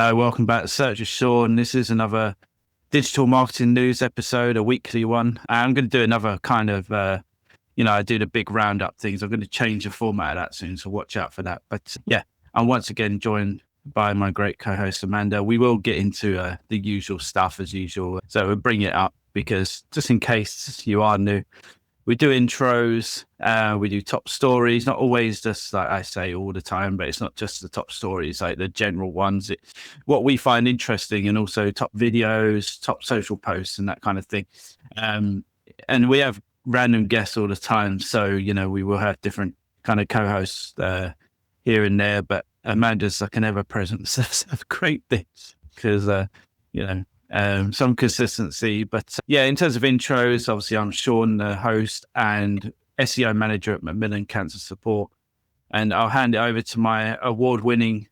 Hello, welcome back to Search with Sean. This is another digital marketing news episode, a weekly one. I'm going to do another kind of, I do the big roundup things. I'm going to change the format of that soon, so watch out for that. But yeah, I'm once again joined by my great co-host, Amanda. We will get into the usual stuff as usual. So we'll bring it up because just in case you are new, we do intros, we do top stories, not always just like I say all the time, but it's not just the top stories, like the general ones. It's what we find interesting, and also top videos, top social posts and that kind of thing. And we have random guests all the time. So, we will have different kind of co-hosts here and there, but Amanda's like an ever-present source of great things because, some consistency. But yeah, in terms of intros, obviously I'm Sean, the host and SEO manager at Macmillan Cancer Support. And I'll hand it over to my award-winning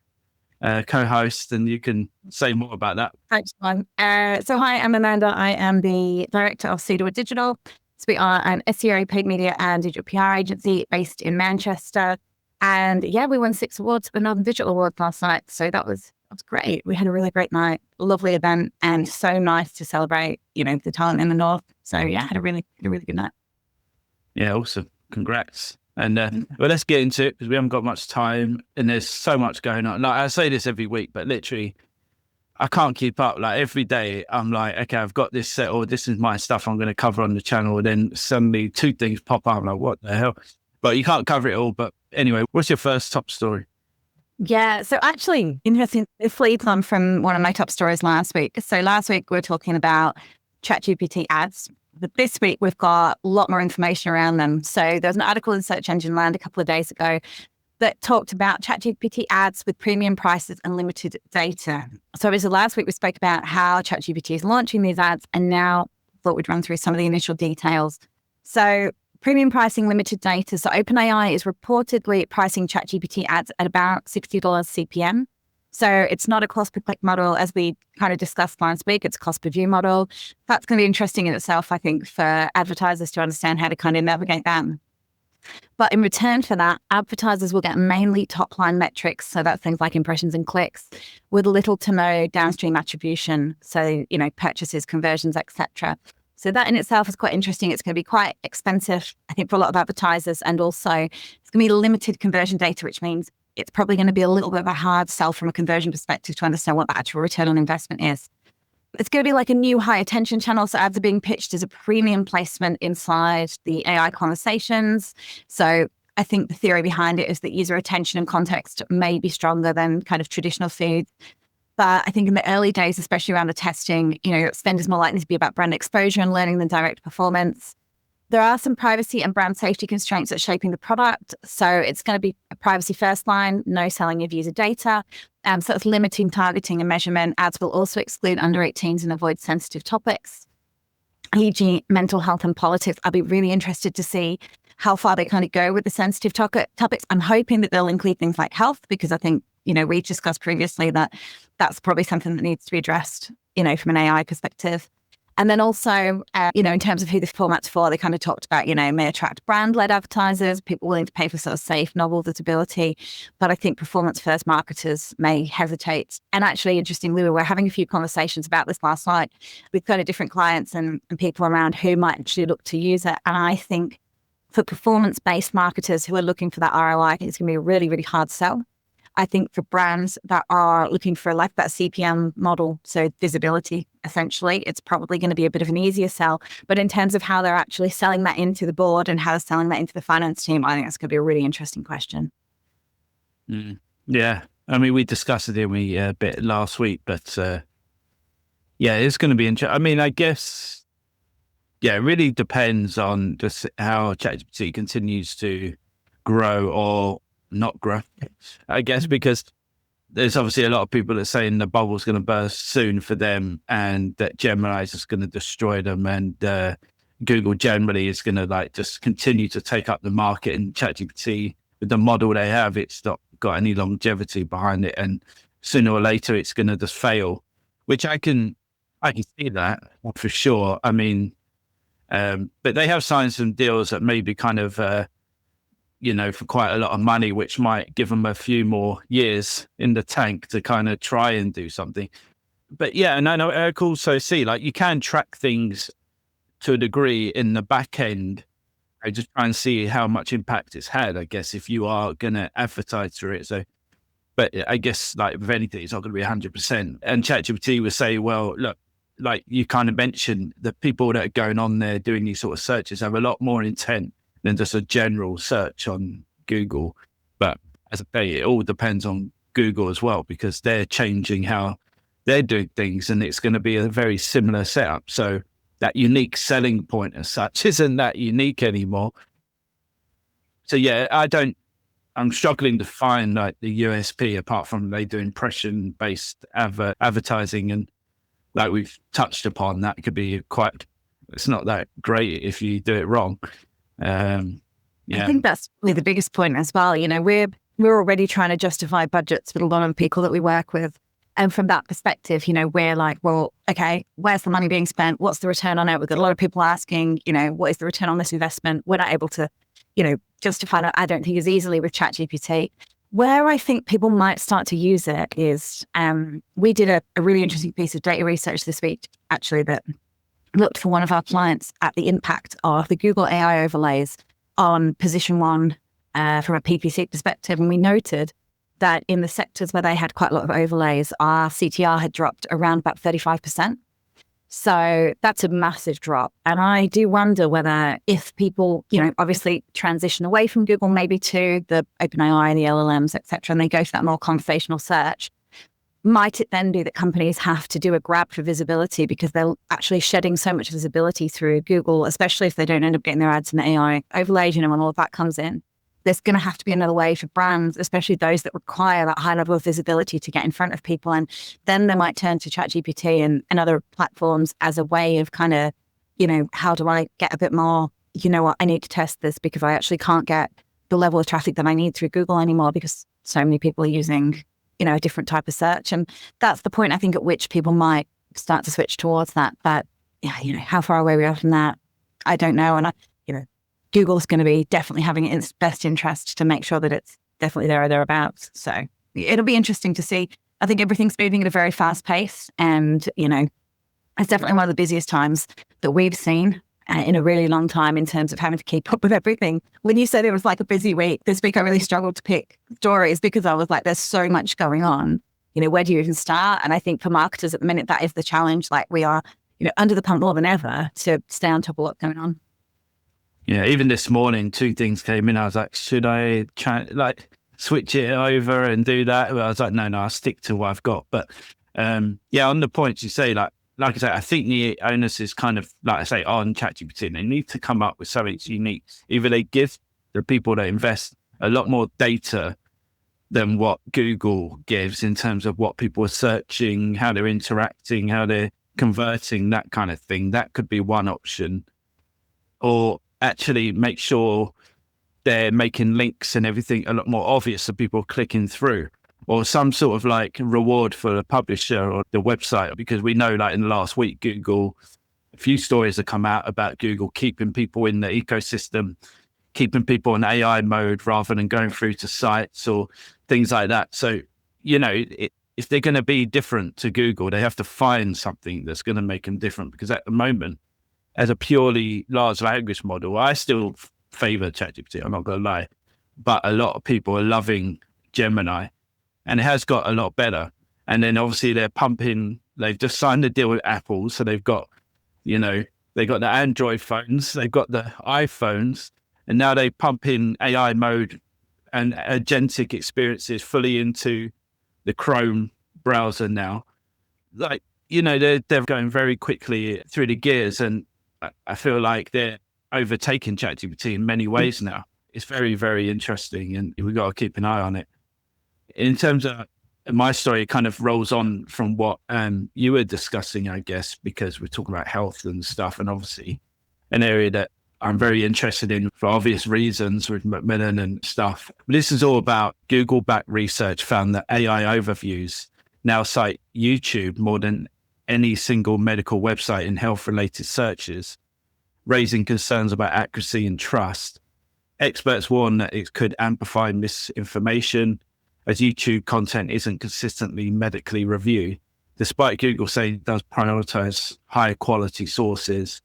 co-host, and you can say more about that. Thanks, Sean. So hi, I'm Amanda. I am the director of Cited Digital. So we are an SEO, paid media and digital PR agency based in Manchester. And yeah, we won 6 awards at the Northern Digital Awards last night. So that was great. We had a really great night, lovely event, and so nice to celebrate, the talent in the North. So yeah, had a really good night. Yeah, awesome. Congrats. And well, let's get into it because we haven't got much time and there's so much going on. Like I say this every week, but literally I can't keep up. Like every day I'm like, okay, I've got this set, or this is my stuff I'm going to cover on the channel. And then suddenly 2 things pop up. I'm like, what the hell? But you can't cover it all. But anyway, what's your first top story? Yeah, so actually, interesting, it flees on from one of my top stories last week. So last week we were talking about ChatGPT ads, but this week we've got a lot more information around them. So there was an article in Search Engine Land a couple of days ago that talked about ChatGPT ads with premium prices and limited data. So obviously last week we spoke about how ChatGPT is launching these ads, and now thought we'd run through some of the initial details. So premium pricing, limited data. So OpenAI is reportedly pricing ChatGPT ads at about $60 CPM. So it's not a cost per click model, as we kind of discussed last week. It's a cost per view model. That's going to be interesting in itself, I think, for advertisers to understand how to kind of navigate that. But in return for that, advertisers will get mainly top line metrics. So that's things like impressions and clicks, with little to no downstream attribution. So, purchases, conversions, etc. So that in itself is quite interesting. It's going to be quite expensive, I think, for a lot of advertisers. And also it's going to be limited conversion data, which means it's probably going to be a little bit of a hard sell from a conversion perspective to understand what the actual return on investment is. It's going to be like a new high attention channel. So ads are being pitched as a premium placement inside the AI conversations. So I think the theory behind it is that user attention and context may be stronger than kind of traditional feed. But I think in the early days, especially around the testing, spend is more likely to be about brand exposure and learning than direct performance. There are some privacy and brand safety constraints that's shaping the product. So it's going to be a privacy first line, no selling of user data. So it's limiting targeting and measurement. Ads will also exclude under 18s and avoid sensitive topics, e.g. mental health and politics. I'll be really interested to see how far they kind of go with the sensitive topics. I'm hoping that they'll include things like health, because I think, we've discussed previously that that's probably something that needs to be addressed, from an AI perspective. And then also, in terms of who the format's for, they kind of talked about, may attract brand-led advertisers, people willing to pay for sort of safe, novel visibility. But I think performance-first marketers may hesitate. And actually, interestingly, we were having a few conversations about this last night with kind of different clients and people around who might actually look to use it. And I think for performance-based marketers who are looking for that ROI, it's going to be a really, really hard sell. I think for brands that are looking for like that CPM model, so visibility, essentially, it's probably going to be a bit of an easier sell. But in terms of how they're actually selling that into the board and how they're selling that into the finance team, I think that's going to be a really interesting question. Yeah. I mean, we discussed it a bit last week, but it's going to be interesting. I mean, I guess, it really depends on just how ChatGPT continues to grow or not grow, I guess, because there's obviously a lot of people that are saying the bubble's going to burst soon for them, and that Gemini is just going to destroy them, and Google generally is going to just continue to take up the market, and ChatGPT, with the model they have, it's not got any longevity behind it, and sooner or later it's going to just fail, which I can see that for sure. I mean, but they have signed some deals that maybe kind of for quite a lot of money, which might give them a few more years in the tank to kind of try and do something. But yeah, and I could also see like you can track things to a degree in the back end. I just try and see how much impact it's had, I guess, if you are going to advertise through it. So, but I guess like with anything, it's not going to be 100%. And ChatGPT would say, well, look, like you kind of mentioned, the people that are going on there doing these sort of searches have a lot more intent than just a general search on Google. But as I say, it all depends on Google as well, because they're changing how they're doing things, and it's going to be a very similar setup. So that unique selling point as such isn't that unique anymore. So yeah, I'm struggling to find like the USP apart from they do impression based advertising, and like we've touched upon, that could be it's not that great if you do it wrong. Yeah. I think that's really the biggest point as well. We're already trying to justify budgets with a lot of people that we work with. And from that perspective, we're like, well, okay, where's the money being spent? What's the return on it? We've got a lot of people asking, what is the return on this investment? We're not able to, justify that, I don't think, as easily with ChatGPT. Where I think people might start to use it is, we did a really interesting piece of data research this week, actually, that looked for one of our clients at the impact of the Google AI overlays on position one from a PPC perspective. And we noted that in the sectors where they had quite a lot of overlays, our CTR had dropped around about 35%. So that's a massive drop. And I do wonder whether if people, obviously transition away from Google, maybe to the OpenAI and the LLMs, et cetera, and they go to that more conversational search, might it then be that companies have to do a grab for visibility because they're actually shedding so much visibility through Google, especially if they don't end up getting their ads in the AI overlays, when all of that comes in. There's going to have to be another way for brands, especially those that require that high level of visibility to get in front of people. And then they might turn to ChatGPT and other platforms as a way of kind of, how do I get a bit more, I need to test this because I actually can't get the level of traffic that I need through Google anymore because so many people are using, a different type of search. And that's the point, I think, at which people might start to switch towards that. But, how far away we are from that, I don't know. And Google's going to be definitely having it in its best interest to make sure that it's definitely there or thereabouts. So it'll be interesting to see. I think everything's moving at a very fast pace. And, it's definitely one of the busiest times that we've seen in a really long time in terms of having to keep up with everything. When you said it was like a busy week, this week I really struggled to pick stories because I was like, there's so much going on. Where do you even start? And I think for marketers at the minute, that is the challenge. Like we are, under the pump more than ever to stay on top of what's going on. Yeah, even this morning, 2 things came in. I was like, should I switch it over and do that? But I was like, no, I'll stick to what I've got. But on the points you say, like I say, I think the onus is kind of, like I say, on ChatGPT. They need to come up with something unique. Either they give the people that invest a lot more data than what Google gives in terms of what people are searching, how they're interacting, how they're converting, that kind of thing. That could be one option. Or actually make sure they're making links and everything a lot more obvious so people are clicking through, or some sort of like reward for the publisher or the website, because we know like in the last week, Google, a few stories have come out about Google keeping people in the ecosystem, keeping people in AI mode rather than going through to sites or things like that. So, if they're going to be different to Google, they have to find something that's going to make them different, because at the moment, as a purely large language model, I still favor ChatGPT, I'm not going to lie. But a lot of people are loving Gemini, and it has got a lot better. And then obviously they've just signed a deal with Apple. So they've got, they've got the Android phones, they've got the iPhones, and now they pump in AI mode and agentic experiences fully into the Chrome browser now. Like, they're going very quickly through the gears, and I feel like they're overtaking ChatGPT in many ways now. It's very, very interesting, and we've got to keep an eye on it. In terms of my story, it kind of rolls on from what you were discussing, I guess, because we're talking about health and stuff, and obviously an area that I'm very interested in for obvious reasons with Macmillan and stuff. This is all about Google-backed research found that AI overviews now cite YouTube more than any single medical website in health-related searches, raising concerns about accuracy and trust. experts warn that it could amplify misinformation as YouTube content isn't consistently medically reviewed, despite Google saying it does prioritize high quality sources.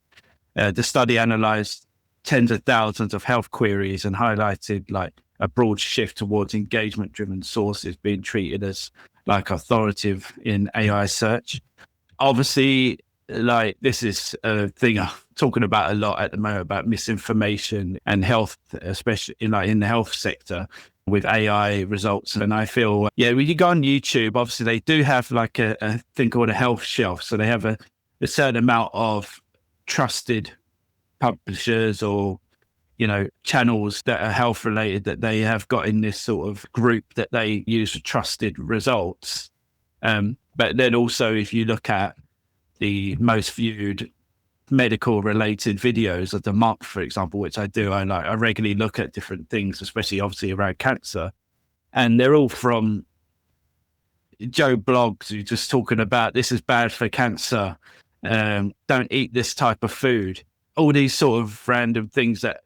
The study analyzed tens of thousands of health queries and highlighted like a broad shift towards engagement driven sources being treated as like authoritative in AI search. Obviously, like this is a thing I'm talking about a lot at the moment about misinformation and health, especially in the health sector with AI results. And I feel, when you go on YouTube, obviously they do have like a thing called a health shelf. So they have a certain amount of trusted publishers or, channels that are health related that they have got in this sort of group that they use for trusted results. But then also if you look at the most viewed medical related videos of the month, for example, which I do, I regularly look at different things, especially obviously around cancer, and they're all from Joe Blogs who just talking about this is bad for cancer, don't eat this type of food, all these sort of random things that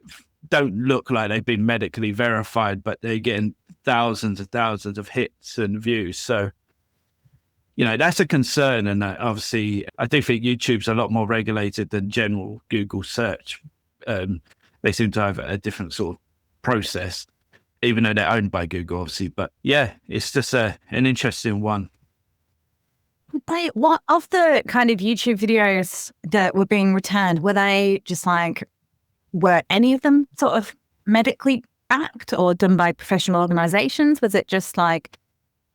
don't look like they've been medically verified, but they're getting thousands and thousands of hits and views. So that's a concern. And obviously, I do think YouTube's a lot more regulated than general Google search. They seem to have a different sort of process, even though they're owned by Google, obviously. But yeah, it's just an interesting one. But what of the kind of YouTube videos that were being returned, were they just were any of them sort of medically backed or done by professional organizations? Was it just I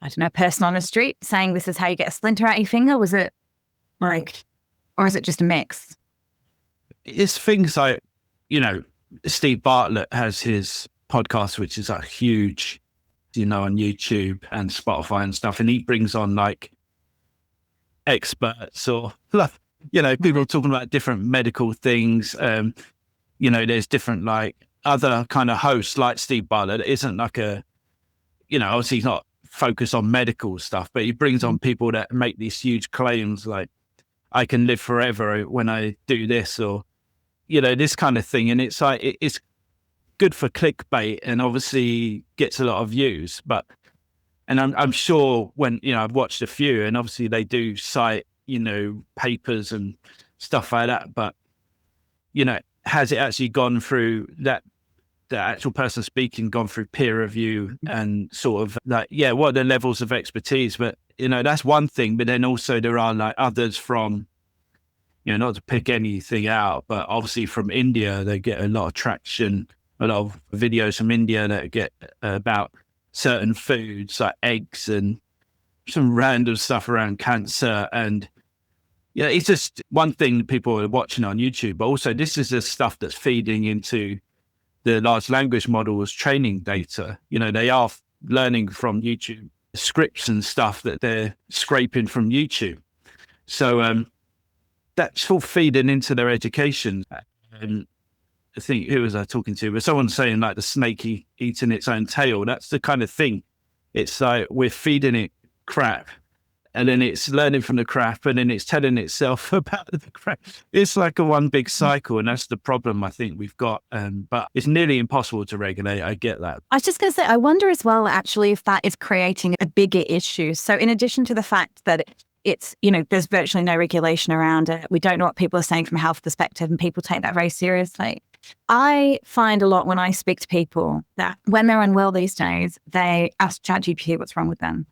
don't know, a person on the street saying this is how you get a splinter out your finger? Was it or is it just a mix? It's things like, Steve Bartlett has his podcast, which is huge, on YouTube and Spotify and stuff. And he brings on experts or, people talking about different medical things. There's different other kind of hosts like Steve Bartlett. It isn't obviously he's not focus on medical stuff, but he brings on people that make these huge claims like I can live forever when I do this, or this kind of thing. And it's it's good for clickbait and obviously gets a lot of views. But I'm sure when I've watched a few, and obviously they do cite papers and stuff like that, but has it actually gone through that? The actual person speaking gone through peer review and sort of what are the levels of expertise? But that's one thing, but then also there are others from not to pick anything out, but obviously from India they get a lot of traction, a lot of videos from India that get about certain foods like eggs and some random stuff around cancer. And it's just one thing that people are watching on YouTube, but also this is the stuff that's feeding into the large language models training data. They are learning from YouTube scripts and stuff that they're scraping from YouTube. So that's all feeding into their education. And I think, who was I talking to? But someone saying the snake eating its own tail. That's the kind of thing. It's we're feeding it crap, and then it's learning from the crap, and then it's telling itself about the crap. It's like a one big cycle, and that's the problem I think we've got. But it's nearly impossible to regulate. I get that. I was just going to say, I wonder as well, actually, if that is creating a bigger issue. So in addition to the fact that it's, there's virtually no regulation around it, we don't know what people are saying from a health perspective, and people take that very seriously. I find a lot when I speak to people that when they're unwell these days, they ask ChatGPT what's wrong with them,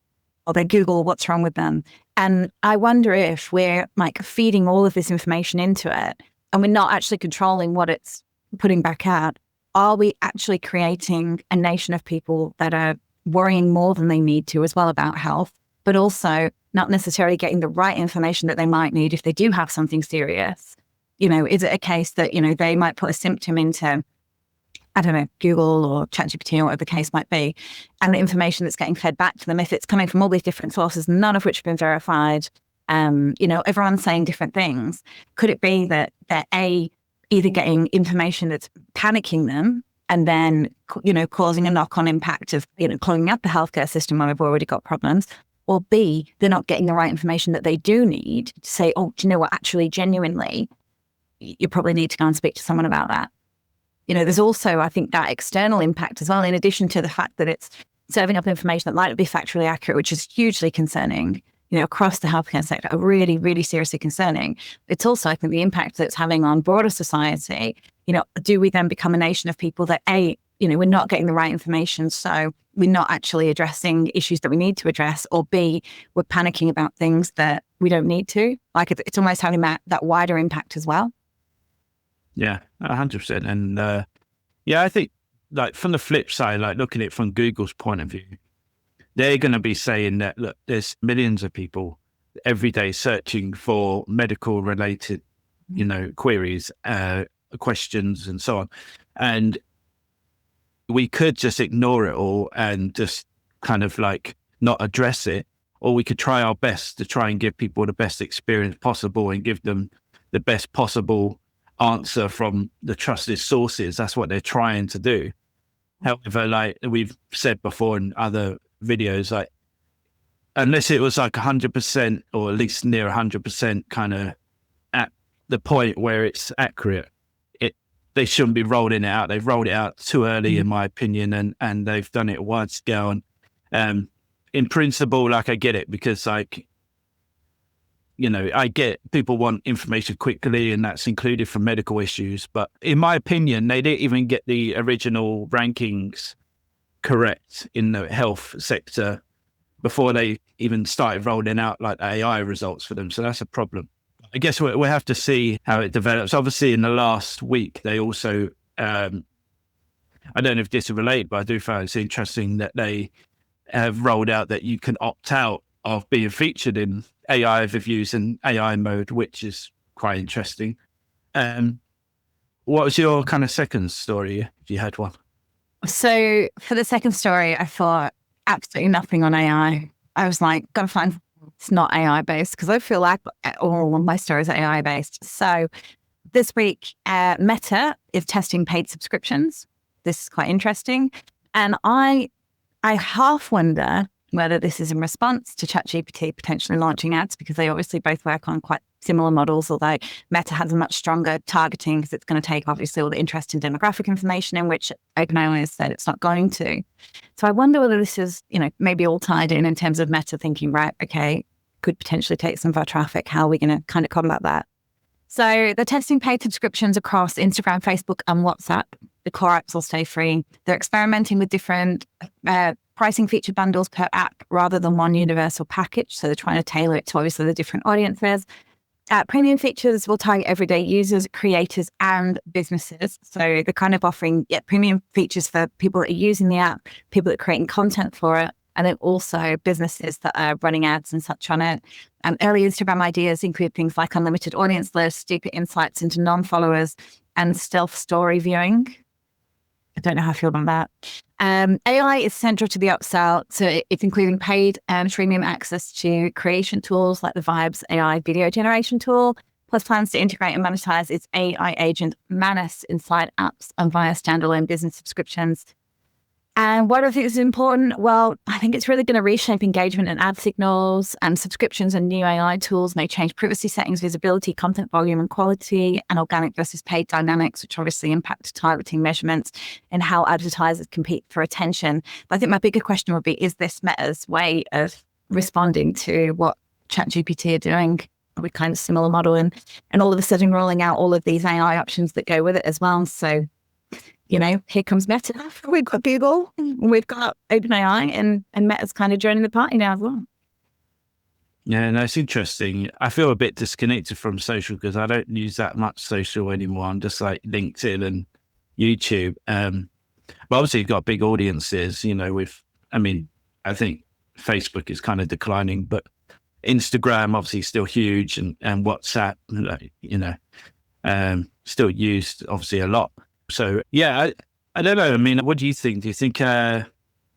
or they Google what's wrong with them. And I wonder if we're feeding all of this information into it and we're not actually controlling what it's putting back out. Are we actually creating a nation of people that are worrying more than they need to as well about health, but also not necessarily getting the right information that they might need if they do have something serious? Is it a case that, they might put a symptom into, I don't know, Google or ChatGPT or whatever the case might be, and the information that's getting fed back to them, if it's coming from all these different sources, none of which have been verified, everyone's saying different things. Could it be that they're either getting information that's panicking them and then, causing a knock-on impact of, clogging up the healthcare system when we've already got problems, or B, they're not getting the right information that they do need to say, oh, do you know what, actually, genuinely, you probably need to go and speak to someone about that. there's also, I think, that external impact as well, in addition to the fact that it's serving up information that might not be factually accurate, which is hugely concerning, across the healthcare sector, are really, really seriously concerning. It's also, I think, the impact that it's having on broader society. Do we then become a nation of people that, we're not getting the right information, so we're not actually addressing issues that we need to address, or B, we're panicking about things that we don't need to? Like, it's almost having that wider impact as well. Yeah, 100%. And I think, like, from the flip side, like looking at it from Google's point of view, they're going to be saying that, look, there's millions of people every day searching for medical related, queries, questions and so on. And we could just ignore it all and just kind of like not address it, or we could try our best to try and give people the best experience possible and give them the best possible answer from the trusted sources. That's what they're trying to do. However, like we've said before in other videos, like unless it was like 100% or at least near 100% kind of at the point where it's accurate, they shouldn't be rolling it out. They've rolled it out too early, in my opinion, and they've done it wide scale. And in principle, like, I get it, because like, I get people want information quickly, and that's included for medical issues. But in my opinion, they didn't even get the original rankings correct in the health sector before they even started rolling out like AI results for them. So that's a problem. I guess we'll have to see how it develops. Obviously, in the last week, they also, I don't know if this is related, but I do find it's interesting that they have rolled out that you can opt out of being featured in AI reviews and AI mode, which is quite interesting. What was your kind of second story, if you had one? So for the second story, I thought absolutely nothing on AI. I was like, gotta find it's not AI based, because I feel like all of my stories are AI based. So this week, Meta is testing paid subscriptions. This is quite interesting. And I half wonder whether this is in response to ChatGPT potentially launching ads, because they obviously both work on quite similar models, although Meta has a much stronger targeting, because it's going to take obviously all the interest in demographic information, in which OpenAI has said it's not going to. So I wonder whether this is, maybe all tied in terms of Meta thinking, right, okay, could potentially take some of our traffic. How are we going to kind of combat that? So they're testing paid subscriptions across Instagram, Facebook, and WhatsApp. The core apps will stay free. They're experimenting with different pricing feature bundles per app rather than one universal package. So they're trying to tailor it to obviously the different audiences. Premium features will target everyday users, creators, and businesses. So they're kind of offering premium features for people that are using the app, people that are creating content for it, and then also businesses that are running ads and such on it. Early Instagram ideas include things like unlimited audience lists, deeper insights into non-followers, and stealth story viewing. I don't know how I feel about that. AI is central to the upsell. So it's including paid and freemium access to creation tools like the Vibes AI video generation tool, plus plans to integrate and monetize its AI agent Manus inside apps and via standalone business subscriptions. And what I think is important, well, I think it's really going to reshape engagement and ad signals, and subscriptions and new AI tools may change privacy settings, visibility, content volume and quality, and organic versus paid dynamics, which obviously impact targeting measurements and how advertisers compete for attention. But I think my bigger question would be, is this Meta's way of responding to what ChatGPT are doing with kind of similar model, and all of a sudden rolling out all of these AI options that go with it as well? So, here comes Meta. We've got Google, we've got OpenAI, and Meta's kind of joining the party now as well. Yeah, no, it's interesting. I feel a bit disconnected from social because I don't use that much social anymore. I'm just like LinkedIn and YouTube. But obviously you've got big audiences, I think Facebook is kind of declining, but Instagram obviously still huge, and WhatsApp, still used obviously a lot. So, yeah, I don't know. What do you think? Do you think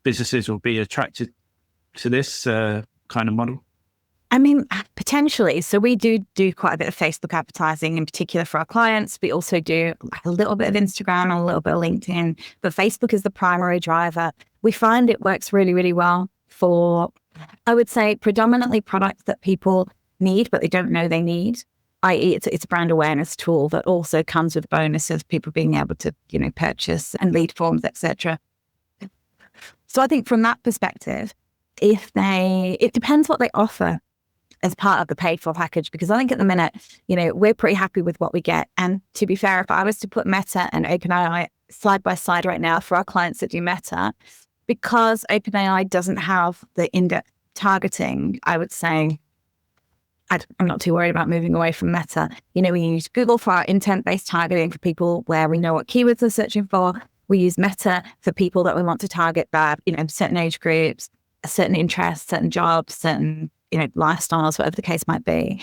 businesses will be attracted to this kind of model? Potentially. So we do quite a bit of Facebook advertising in particular for our clients. We also do a little bit of Instagram and a little bit of LinkedIn, but Facebook is the primary driver. We find it works really, really well for, I would say, predominantly products that people need, but they don't know they need. i.e. it's a brand awareness tool that also comes with a bonus of people being able to, purchase and lead forms, etc. So I think from that perspective, it depends what they offer as part of the paid for package, because I think at the minute, we're pretty happy with what we get. And to be fair, if I was to put Meta and OpenAI side by side right now for our clients that do Meta, because OpenAI doesn't have the in-depth targeting, I would say I'm not too worried about moving away from Meta. We use Google for our intent-based targeting for people where we know what keywords they're searching for. We use Meta for people that we want to target by, certain age groups, certain interests, certain jobs, certain, lifestyles, whatever the case might be.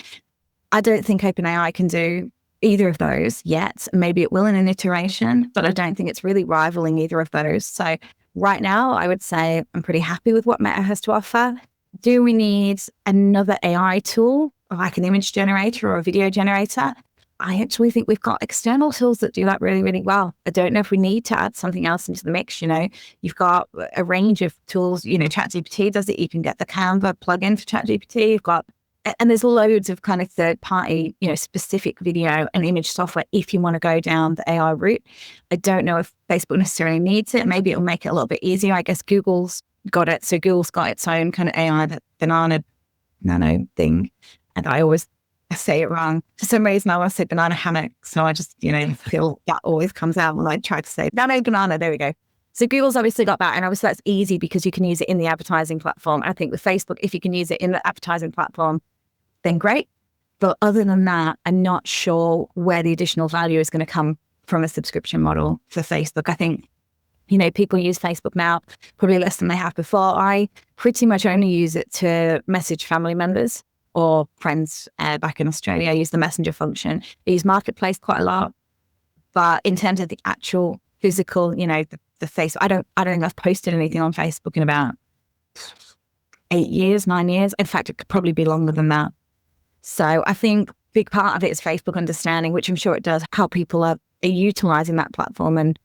I don't think OpenAI can do either of those yet. Maybe it will in an iteration, but I don't think it's really rivaling either of those. So right now, I would say I'm pretty happy with what Meta has to offer. Do we need another AI tool, like an image generator or a video generator? I actually think we've got external tools that do that really, really well. I don't know if we need to add something else into the mix. You've got a range of tools. ChatGPT does it. You can get the Canva plugin for ChatGPT. You've got, and there's loads of kind of third party, specific video and image software if you want to go down the AI route. I don't know if Facebook necessarily needs it. Maybe it'll make it a little bit easier. I guess Google's got it. So Google's got its own kind of AI, that banana nano thing. And I always say it wrong. For some reason, I want to say banana hammock. So I just, feel that always comes out when I try to say nano banana. There we go. So Google's obviously got that. And obviously that's easy because you can use it in the advertising platform. I think with Facebook, if you can use it in the advertising platform, then great. But other than that, I'm not sure where the additional value is going to come from a subscription model for Facebook. I think, people use Facebook now probably less than they have before. I pretty much only use it to message family members or friends back in Australia. I use the messenger function. I use Marketplace quite a lot. But in terms of the actual physical, the face, I don't think I've posted anything on Facebook in about 8 years, 9 years. In fact, it could probably be longer than that. So I think a big part of it is Facebook understanding, which I'm sure it does, how people are utilizing that platform and,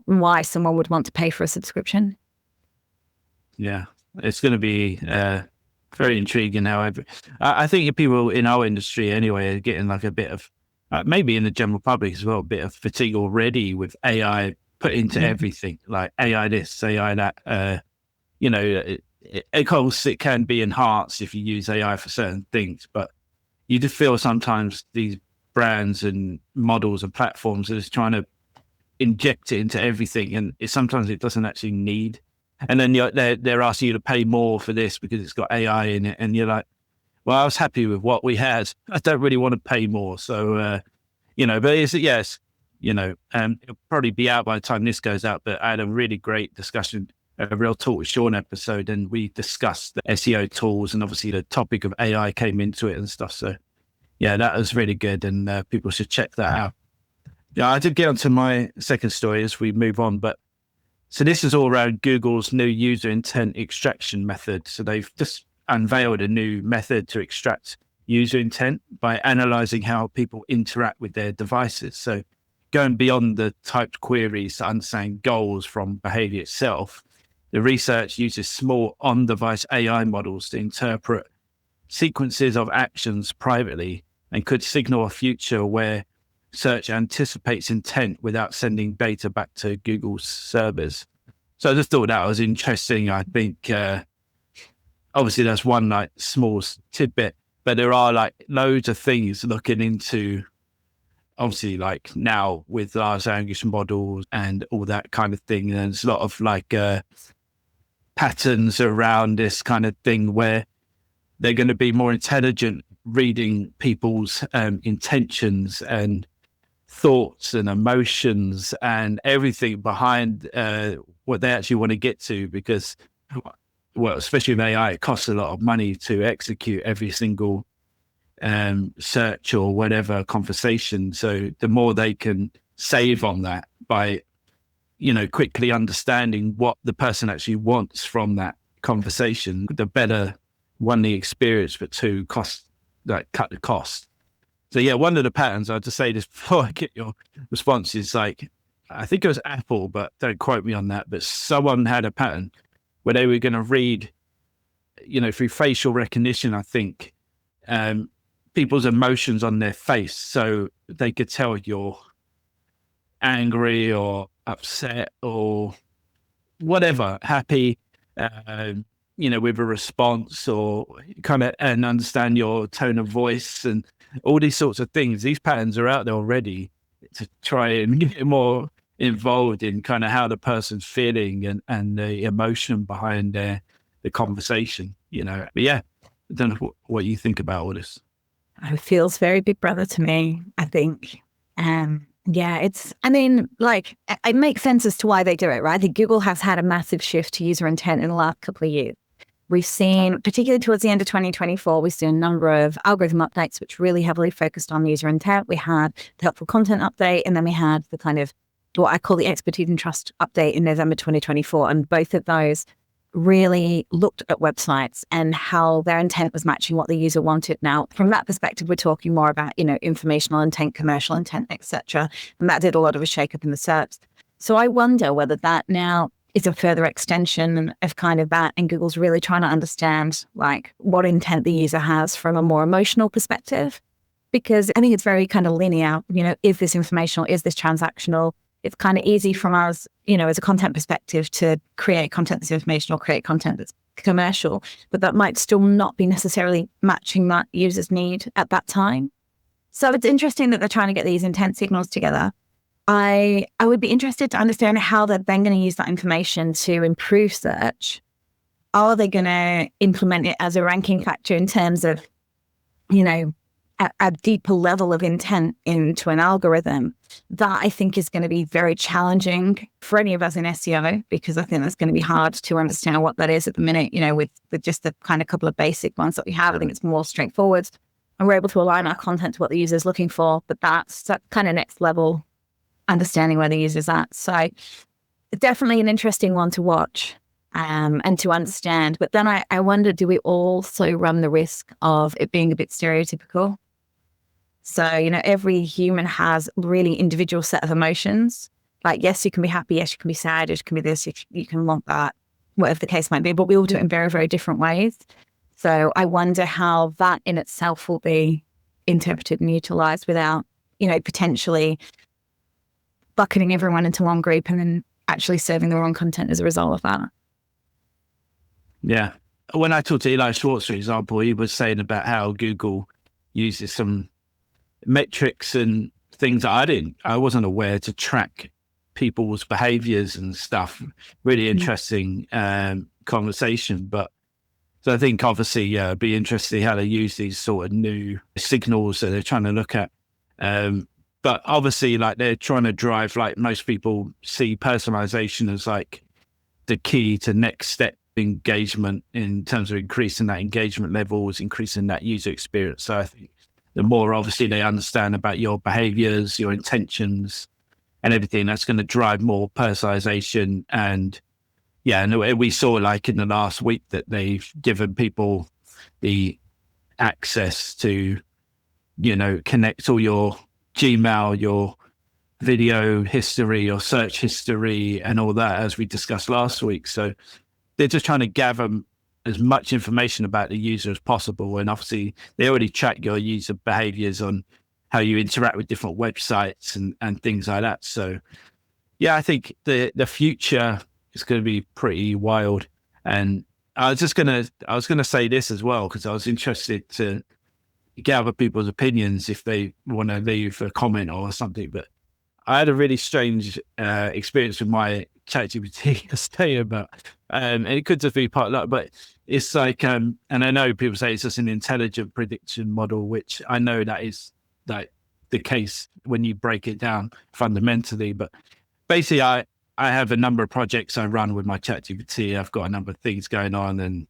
why someone would want to pay for a subscription. Yeah, it's going to be very intriguing. However, I think people in our industry anyway are getting like a bit of, maybe in the general public as well, a bit of fatigue already with AI put into everything, like AI this, AI that. Of course, it can be enhanced if you use AI for certain things, but you just feel sometimes these brands and models and platforms are just trying to inject it into everything, and sometimes it doesn't actually need. And then they're asking you to pay more for this because it's got AI in it, and you're like, well, I was happy with what we had. I don't really want to pay more. So, but yes, it'll probably be out by the time this goes out. But I had a really great discussion, a real talk with Sean episode, and we discussed the SEO tools, and obviously the topic of AI came into it and stuff. So yeah, that was really good, and people should check that out. Yeah, I did get onto my second story as we move on, but so this is all around Google's new user intent extraction method. So they've just unveiled a new method to extract user intent by analyzing how people interact with their devices. So going beyond the typed queries to understand goals from behavior itself, the research uses small on-device AI models to interpret sequences of actions privately and could signal a future where search anticipates intent without sending data back to Google's servers. So I just thought that was interesting. I think obviously that's one like small tidbit, but there are like loads of things looking into, obviously like now with large language models and all that kind of thing. And there's a lot of like patterns around this kind of thing where they're going to be more intelligent reading people's intentions and thoughts and emotions and everything behind what they actually want to get to, because, well, especially with AI, it costs a lot of money to execute every single search or whatever conversation. So the more they can save on that by, quickly understanding what the person actually wants from that conversation, the better, one, the experience, but two, cut the cost. So yeah, one of the patterns, I'll just say this before I get your response, is like, I think it was Apple, but don't quote me on that, but someone had a pattern where they were going to read, through facial recognition, I think, people's emotions on their face. So they could tell you're angry or upset or whatever, happy, with a response or and understand your tone of voice and all these sorts of things. These patterns are out there already to try and get more involved in kind of how the person's feeling and the emotion behind the conversation, But yeah, I don't know what you think about all this. It feels very Big Brother to me, I think. It makes sense as to why they do it, right? I think Google has had a massive shift to user intent in the last couple of years. We've seen, particularly towards the end of 2024, we've seen a number of algorithm updates which really heavily focused on user intent. We had the helpful content update, and then we had the kind of what I call the expertise and trust update in November 2024. And both of those really looked at websites and how their intent was matching what the user wanted. Now, from that perspective, we're talking more about, informational intent, commercial intent, etc. And that did a lot of a shake-up in the SERPs. So I wonder whether that now is a further extension of kind of that, and Google's really trying to understand like what intent the user has from a more emotional perspective, because I think it's very kind of linear. Is this informational? Is this transactional? It's kind of easy from us, as a content perspective, to create content that's informational, create content that's commercial, but that might still not be necessarily matching that user's need at that time. So it's interesting that they're trying to get these intent signals together. I would be interested to understand how they're then going to use that information to improve search. Are they going to implement it as a ranking factor in terms of, a deeper level of intent into an algorithm? That I think is going to be very challenging for any of us in SEO, because I think that's going to be hard to understand what that is at the minute, with just the kind of couple of basic ones that we have. I think it's more straightforward and we're able to align our content to what the user is looking for, but that's that kind of next level understanding where the user's at. So definitely an interesting one to watch and to understand. But then I wonder, do we also run the risk of it being a bit stereotypical? So, every human has a really individual set of emotions. Like, yes, you can be happy. Yes, you can be sad. You can be this. You can want that, whatever the case might be. But we all do it in very, very different ways. So I wonder how that in itself will be interpreted and utilized without, potentially bucketing everyone into one group and then actually serving the wrong content as a result of that. Yeah. When I talked to Eli Schwartz, for example, he was saying about how Google uses some metrics and things that I wasn't aware to track people's behaviors and stuff. Really interesting conversation. But so I think obviously, it'd be interesting how they use these sort of new signals that they're trying to look at. But obviously, like, they're trying to drive, like most people see personalization as like the key to next step engagement in terms of increasing that engagement levels, increasing that user experience. So I think the more obviously they understand about your behaviors, your intentions and everything, that's going to drive more personalization. And we saw like in the last week that they've given people the access to, connect all your Gmail, your video history, your search history and all that, as we discussed last week. So they're just trying to gather as much information about the user as possible. And obviously they already track your user behaviors on how you interact with different websites and things like that. So yeah, I think the future is going to be pretty wild. And I was going to say this as well, because I was interested to get other people's opinions if they want to leave a comment or something. But I had a really strange experience with my ChatGPT yesterday about, and it could just be part of that, but it's like, and I know people say it's just an intelligent prediction model, which I know that is like the case when you break it down fundamentally. But basically, I have a number of projects I run with my ChatGPT. I've got a number of things going on, and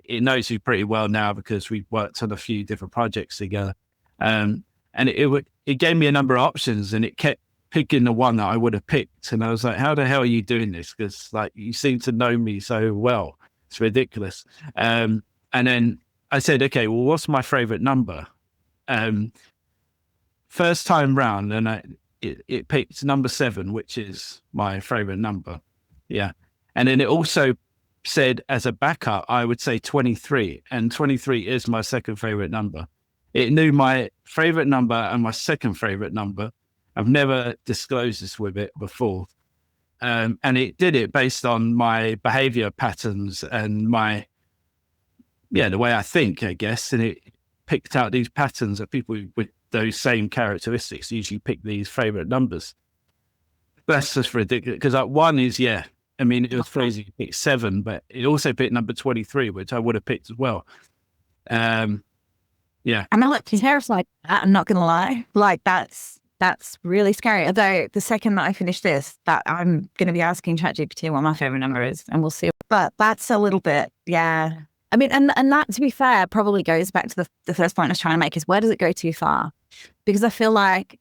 it knows me pretty well now because we've worked on a few different projects together. And it gave me a number of options, and it kept picking the one that I would have picked. And I was like, how the hell are you doing this? Because like, you seem to know me so well. It's ridiculous. And then I said, okay, well, what's my favorite number? First time round, and it picked number 7, which is my favorite number. Yeah. And then it also said as a backup, I would say 23, and 23 is my second favorite number. It knew my favorite number and my second favorite number. I've never disclosed this with it before. And it did it based on my behavior patterns and the way I think, I guess. And it picked out these patterns that people with those same characteristics usually pick these favorite numbers. That's just ridiculous. Because one is, it was crazy to pick 7, but it also picked number 23, which I would have picked as well. I'm not terrified. I'm not going to lie. Like that's really scary. Although the second that I finish this, that I'm going to be asking ChatGPT what my favorite number is, and we'll see. But that's a little bit, yeah. I mean, and that, to be fair, probably goes back to the first point I was trying to make, is where does it go too far? Because I feel like,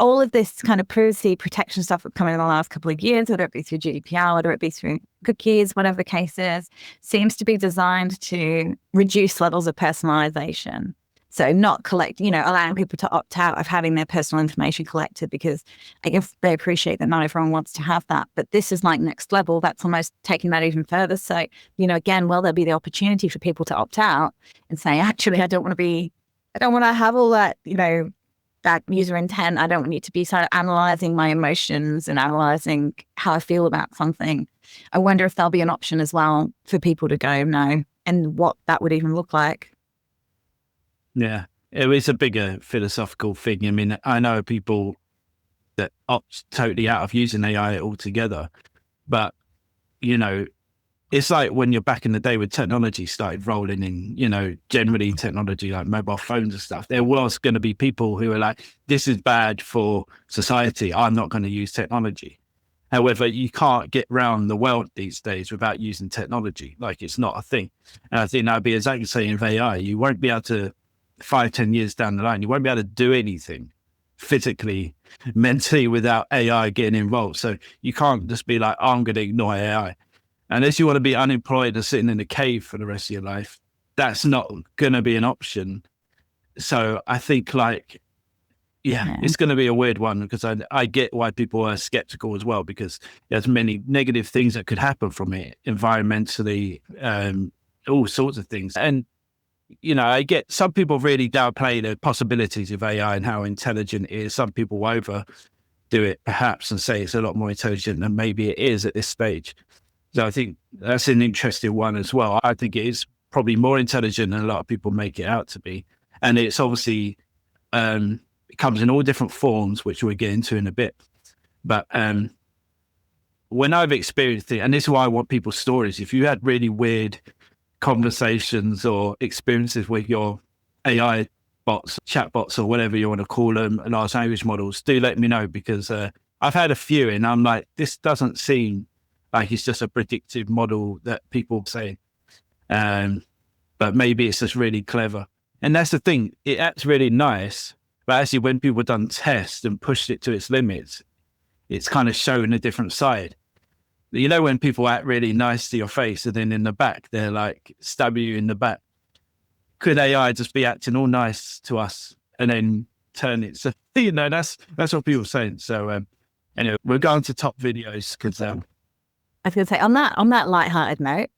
all of this kind of privacy protection stuff that's come in the last couple of years, whether it be through GDPR, whether it be through cookies, whatever the case is, seems to be designed to reduce levels of personalization. So not allowing people to opt out of having their personal information collected, because I guess they appreciate that not everyone wants to have that. But this is like next level. That's almost taking that even further. So, again, there'll be the opportunity for people to opt out and say, actually, I don't want to have all that, that user intent. I don't want you to be sort of analyzing my emotions and analyzing how I feel about something. I wonder if there'll be an option as well for people to go, no, and what that would even look like. Yeah, it is a bigger philosophical thing. I mean, I know people that opt totally out of using AI altogether, but, it's like when you're back in the day when technology started rolling in, generally technology like mobile phones and stuff, there was going to be people who were like, this is bad for society. I'm not going to use technology. However, you can't get around the world these days without using technology. Like, it's not a thing. And I think that'd be exactly the same with AI. You won't be able to, 5-10 years down the line, you won't be able to do anything physically, mentally without AI getting involved. So you can't just be like, I'm going to ignore AI. Unless you want to be unemployed and sitting in a cave for the rest of your life, that's not going to be an option. So I think it's going to be a weird one, because I get why people are skeptical as well, because there's many negative things that could happen from it, environmentally, all sorts of things. And, I get some people really downplay the possibilities of AI and how intelligent it is. Some people overdo it perhaps and say it's a lot more intelligent than maybe it is at this stage. So I think that's an interesting one as well. I think it is probably more intelligent than a lot of people make it out to be. And it's obviously, it comes in all different forms, which we'll get into in a bit. But when I've experienced it, and this is why I want people's stories, if you had really weird conversations or experiences with your AI bots, chatbots, or whatever you want to call them, large language models, do let me know, because I've had a few and I'm like, this doesn't seem like it's just a predictive model that people say. But maybe it's just really clever. And that's the thing, it acts really nice, but actually when people have done tests and pushed it to its limits, it's kind of shown a different side. When people act really nice to your face and then in the back, they're like stab you in the back. Could AI just be acting all nice to us and then turn it? So, that's what people are saying. So anyway, we're going to top videos because I was going to say, on that lighthearted note,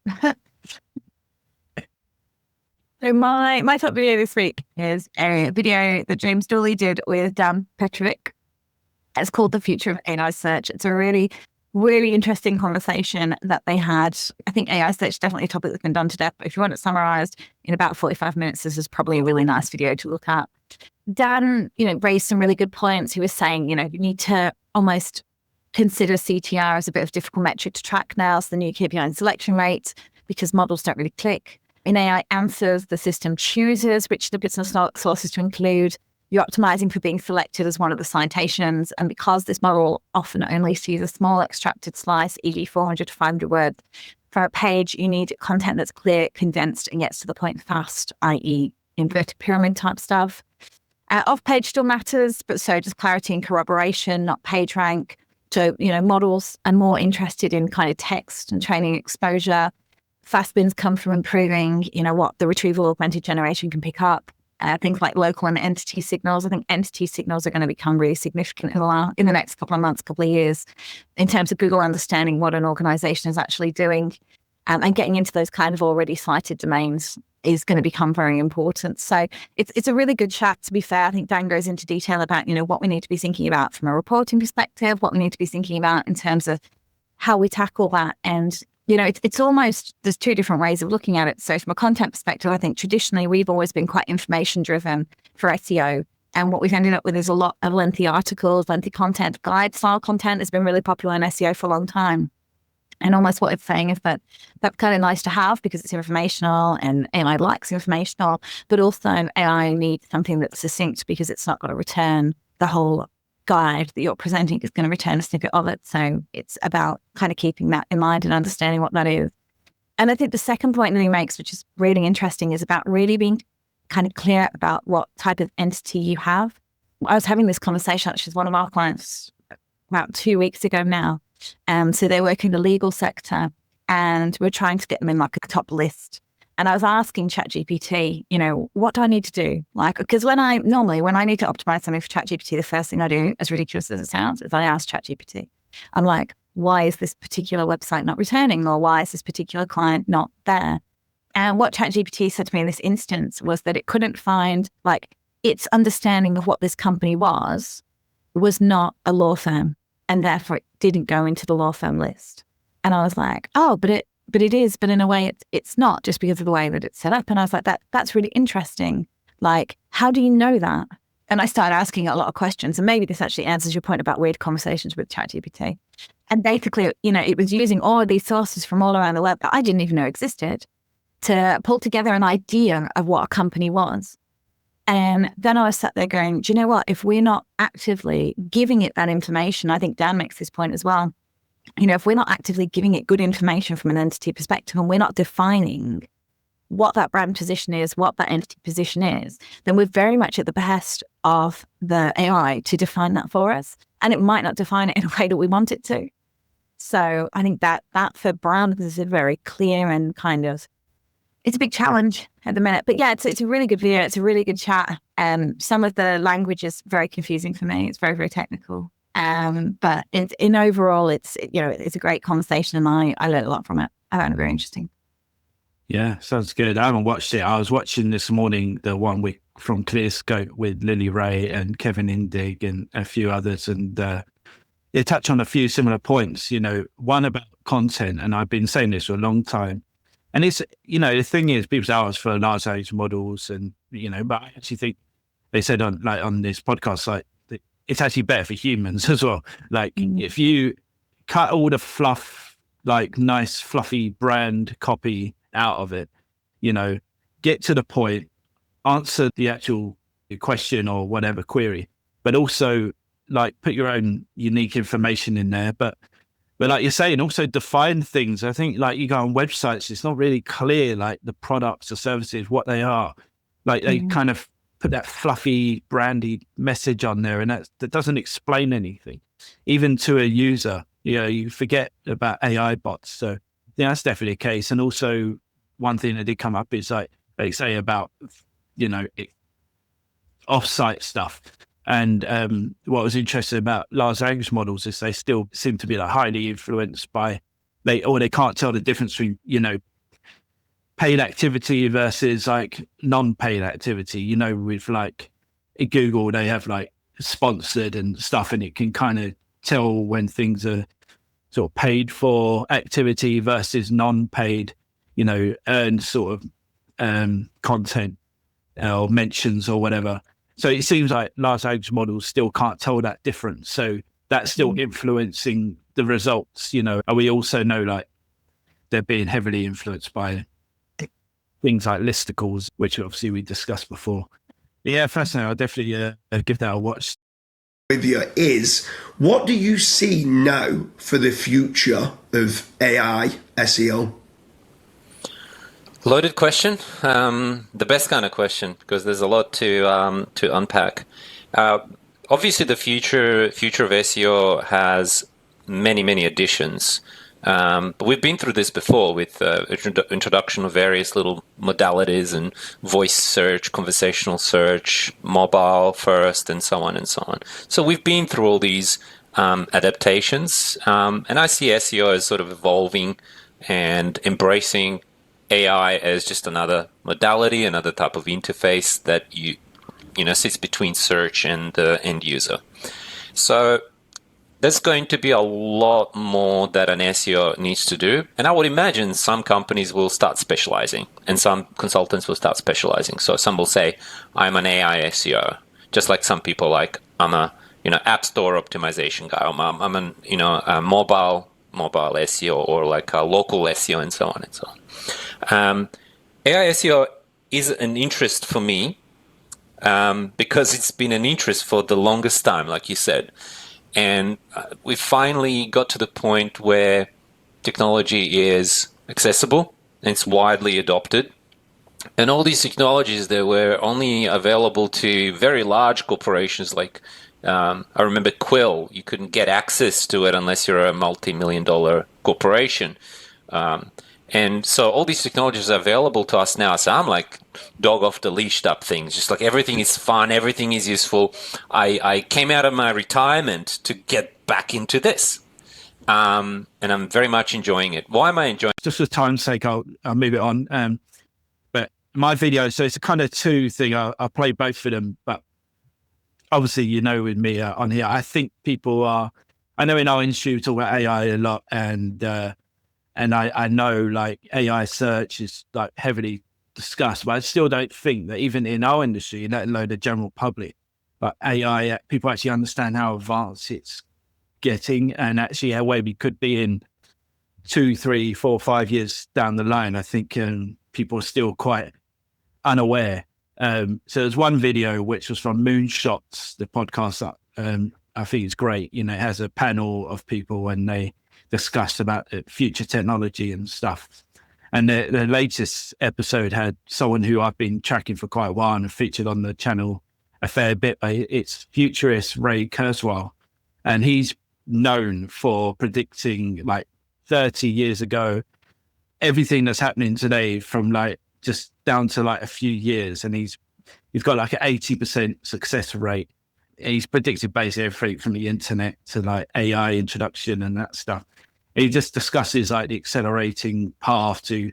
so my top video this week is a video that James Dooley did with Dan Petrovic. It's called The Future of AI Search. It's a really, really interesting conversation that they had. I think AI search is definitely a topic that's been done to death, but if you want it summarized in about 45 minutes, this is probably a really nice video to look at. Dan, raised some really good points. He was saying, you need to almost consider CTR as a bit of a difficult metric to track now. It's the new KPI and selection rate, because models don't really click. In AI answers, the system chooses which of the business sources to include. You're optimizing for being selected as one of the citations. And because this model often only sees a small extracted slice, e.g. 400 to 500 words for a page, you need content that's clear, condensed, and gets to the point fast, i.e. inverted pyramid type stuff. Off-page still matters, but so does clarity and corroboration, not page rank. So, models are more interested in kind of text and training exposure. Fast wins come from improving, what the retrieval augmented generation can pick up. Things like local and entity signals. I think entity signals are going to become really significant in the next couple of months, couple of years, in terms of Google understanding what an organization is actually doing, and getting into those kind of already cited domains is going to become very important. So it's a really good chat, to be fair. I think Dan goes into detail about, what we need to be thinking about from a reporting perspective, what we need to be thinking about in terms of how we tackle that. And, it's almost, there's two different ways of looking at it. So from a content perspective, I think traditionally we've always been quite information driven for SEO. And what we've ended up with is a lot of lengthy articles, lengthy content. Guide style content has been really popular in SEO for a long time. And almost what it's saying is that that's kind of nice to have because it's informational and AI likes informational, but also AI needs something that's succinct because it's not going to return the whole guide that you're presenting. It's going to return a snippet of it. So it's about kind of keeping that in mind and understanding what that is. And I think the second point that he makes, which is really interesting, is about really being kind of clear about what type of entity you have. I was having this conversation actually with one of our clients about 2 weeks ago now. So they work in the legal sector and we're trying to get them in like a top list. And I was asking ChatGPT, what do I need to do? Because when I need to optimize something for ChatGPT, the first thing I do, as ridiculous as it sounds, is I ask ChatGPT. I'm like, why is this particular website not returning? Or why is this particular client not there? And what ChatGPT said to me in this instance was that it couldn't find, its understanding of what this company was not a law firm. And therefore it didn't go into the law firm list. And I was like, oh, but it is, but in a way it's not, just because of the way that it's set up. And I was like, that's really interesting. How do you know that? And I started asking a lot of questions, and maybe this actually answers your point about weird conversations with ChatGPT. And basically, it was using all of these sources from all around the web that I didn't even know existed to pull together an idea of what a company was. And then I was sat there going, do you know what? If we're not actively giving it that information, I think Dan makes this point as well. If we're not actively giving it good information from an entity perspective, and we're not defining what that brand position is, what that entity position is, then we're very much at the behest of the AI to define that for us. And it might not define it in a way that we want it to. So I think that for brands is a very clear and kind of, it's a big challenge at the minute. But yeah, it's a really good video. It's a really good chat. Some of the language is very confusing for me. It's very, very technical. But in overall, it's a great conversation, and I learned a lot from it. I found it very interesting. Yeah, sounds good. I haven't watched it. I was watching this morning the 1 week from ClearScope with Lily Ray and Kevin Indig and a few others, and they touch on a few similar points. One about content, and I've been saying this for a long time. And it's, the thing is, people say, oh, it's for large language models, and but I actually think they said on this podcast, it's actually better for humans as well. If you cut all the fluff, nice fluffy brand copy out of it, get to the point, answer the actual question or whatever query, but also put your own unique information in there. But like you're saying, also define things. I think you go on websites, it's not really clear, the products or services, what they are. They kind of put that fluffy, brandy message on there, and that doesn't explain anything, even to a user. You forget about AI bots. So yeah, that's definitely a case. And also one thing that did come up is they say about, off-site stuff. And what was interesting about large language models is they still seem to be highly influenced by, they can't tell the difference between, paid activity versus non-paid activity. With Google, they have sponsored and stuff, and it can kind of tell when things are sort of paid for activity versus non-paid, earned sort of content or mentions or whatever. So it seems like large language models still can't tell that difference. So that's still influencing the results, And we also know they're being heavily influenced by things like listicles, which obviously we discussed before. But yeah, fascinating. I'll definitely give that a watch. Is what do you see now for the future of AI SEO? Loaded question. The best kind of question, because there's a lot to unpack. Obviously, the future of SEO has many additions. But we've been through this before with introduction of various little modalities and voice search, conversational search, mobile first, and so on and so on. So we've been through all these adaptations, and I see SEO as sort of evolving and embracing AI as just another modality, another type of interface that sits between search and the end user. So there's going to be a lot more that an SEO needs to do. And I would imagine some companies will start specializing and some consultants will start specializing. So some will say, I'm an AI SEO, just like some people like, I'm a app store optimization guy. I'm a mobile SEO, or like a local SEO, and so on and so on. AI SEO is an interest for me because it's been an interest for the longest time, like you said. And we finally got to the point where technology is accessible and it's widely adopted. And all these technologies that were only available to very large corporations, like I remember Quill, you couldn't get access to it unless you're a multi-million-dollar corporation. And so all these technologies are available to us now. So I'm like dog off the leash type things. Just like everything is fun, everything is useful. I came out of my retirement to get back into this. And I'm very much enjoying it. Why am I enjoying it? Just for time's sake, I'll move it on. But my video, so it's a kind of two thing. I'll play both of them. But obviously, with me on here, I think people are, I know in our industry we talk about AI a lot, and I know like AI search is like heavily discussed, but I still don't think that even in our industry, let alone the general public, but AI, people actually understand how advanced it's getting, and actually how where we could be in 2, 3, 4, 5 years down the line. I think people are still quite unaware. So there's one video which was from Moonshots, the podcast that I think is great. It has a panel of people and they discussed about future technology and stuff. And the latest episode had someone who I've been tracking for quite a while and featured on the channel a fair bit. It's futurist Ray Kurzweil. And he's known for predicting like 30 years ago, everything that's happening today from like just down to like a few years. And he's got like an 80% success rate. He's predicted basically everything from the internet to like AI introduction and that stuff. He just discusses like the accelerating path to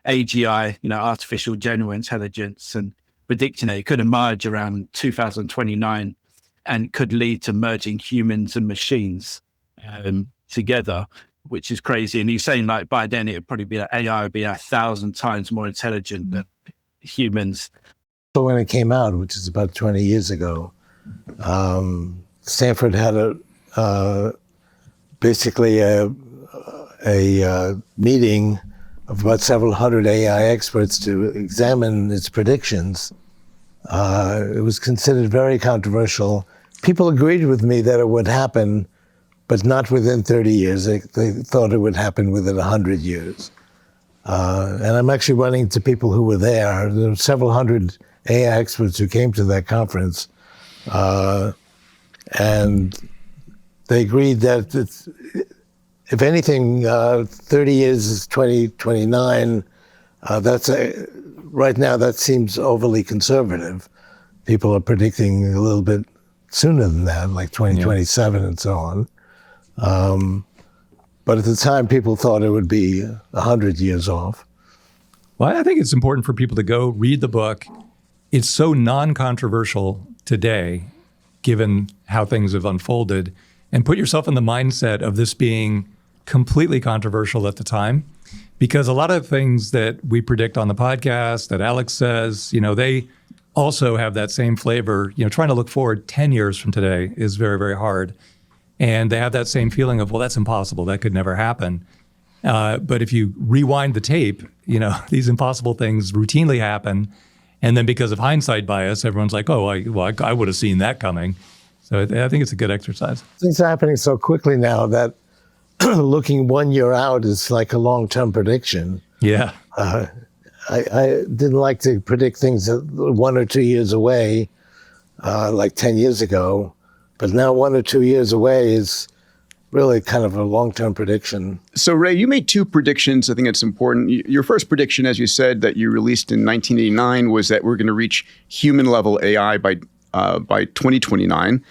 AGI, artificial general intelligence, and predicting it could emerge around 2029 and could lead to merging humans and machines together, which is crazy. And he's saying like by then it would probably be like AI would be 1,000 times more intelligent than humans. So when it came out, which is about 20 years ago, Stanford had basically a meeting of about several hundred AI experts to examine its predictions. It was considered very controversial. People agreed with me that it would happen, but not within 30 years. They thought it would happen within 100 years. And I'm actually running to people who were there. There were several hundred AI experts who came to that conference. And they agreed that if anything, 30 years is 2029. Right now, that seems overly conservative. People are predicting a little bit sooner than that, like 2027 and so on. But at the time, people thought it would be 100 years off. Well, I think it's important for people to go read the book. It's so non-controversial today, given how things have unfolded, and put yourself in the mindset of this being completely controversial at the time, because a lot of things that we predict on the podcast, that Alex says, they also have that same flavor. Trying to look forward 10 years from today is very, very hard. And they have that same feeling of, well, that's impossible. That could never happen. But if you rewind the tape, these impossible things routinely happen. And then because of hindsight bias, everyone's like, oh, I would have seen that coming. So I think it's a good exercise. Things are happening so quickly now that looking 1 year out is like a long-term prediction. Yeah. I didn't like to predict things 1 or 2 years away, like 10 years ago. But now 1 or 2 years away is really kind of a long-term prediction. So Ray, you made two predictions. I think it's important. Your first prediction, as you said, that you released in 1989 was that we're going to reach human-level AI by 2029.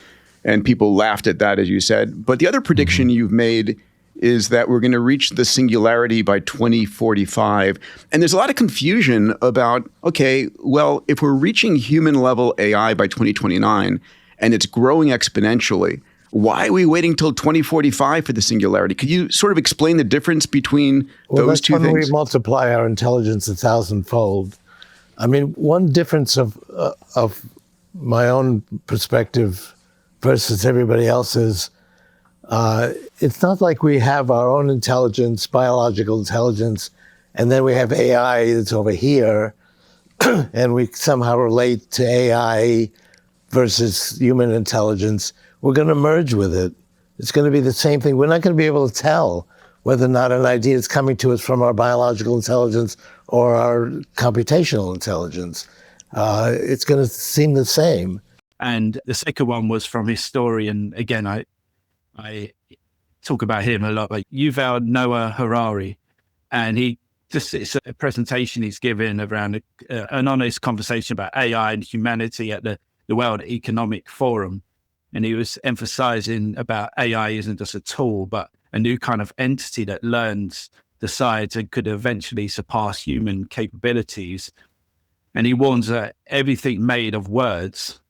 And people laughed at that, as you said. But the other prediction you've made is that we're going to reach the singularity by 2045. And there's a lot of confusion about, okay, well, if we're reaching human level AI by 2029 and it's growing exponentially, why are we waiting till 2045 for the singularity? Could you sort of explain the difference between those two things? When we multiply our intelligence 1,000-fold. I mean, one difference of my own perspective versus everybody else's, it's not like we have our own intelligence, biological intelligence, and then we have AI that's over here, and we somehow relate to AI versus human intelligence. We're going to merge with it. It's going to be the same thing. We're not going to be able to tell whether or not an idea is coming to us from our biological intelligence or our computational intelligence. It's going to seem the same. And the second one was from historian. Again, I talk about him a lot, like Yuval Noah Harari. And it's a presentation he's given around an honest conversation about AI and humanity at the World Economic Forum. And he was emphasizing about AI isn't just a tool, but a new kind of entity that learns, decides, and could eventually surpass human capabilities. And he warns that everything made of words,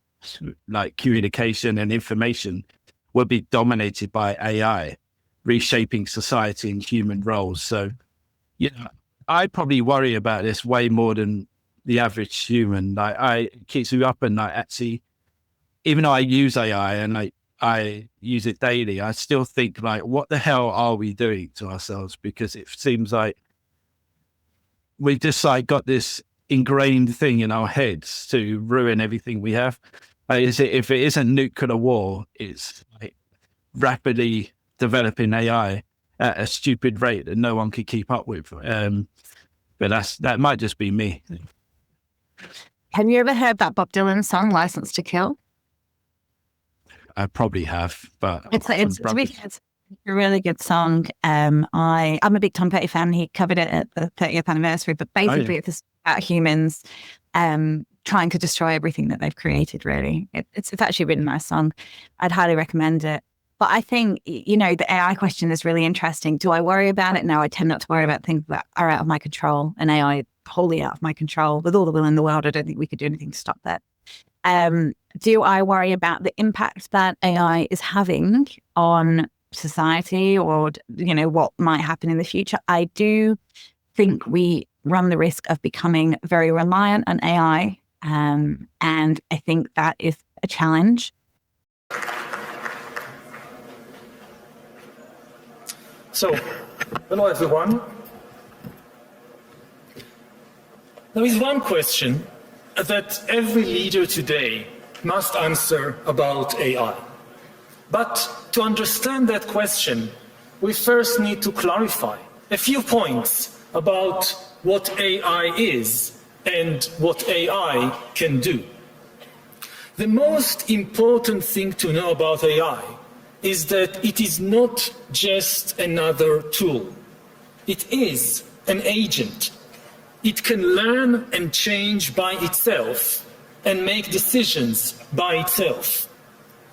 like communication and information, will be dominated by AI, reshaping society and human roles. So, I probably worry about this way more than the average human. It keeps me up at night, actually. Even though I use AI and I use it daily, I still think, like, what the hell are we doing to ourselves? Because it seems like we've just got this ingrained thing in our heads to ruin everything we have. If it isn't nuclear war, it's like rapidly developing AI at a stupid rate that no one could keep up with. But that might just be me. Have you ever heard that Bob Dylan song, License to Kill? I probably have, but it's a really good song. I'm a big Tom Petty fan. He covered it at the 30th anniversary, but basically it's about humans trying to destroy everything that they've created, really. It's actually a really nice song. I'd highly recommend it. But I think, the AI question is really interesting. Do I worry about it? No, I tend not to worry about things that are out of my control, and AI wholly out of my control. With all the will in the world, I don't think we could do anything to stop that. Do I worry about the impact that AI is having on society or, what might happen in the future? I do think we run the risk of becoming very reliant on AI. And I think that is a challenge. So, hello everyone. There is one question that every leader today must answer about AI. But to understand that question, we first need to clarify a few points about what AI is and what AI can do. The most important thing to know about AI is that it is not just another tool. It is an agent. It can learn and change by itself and make decisions by itself.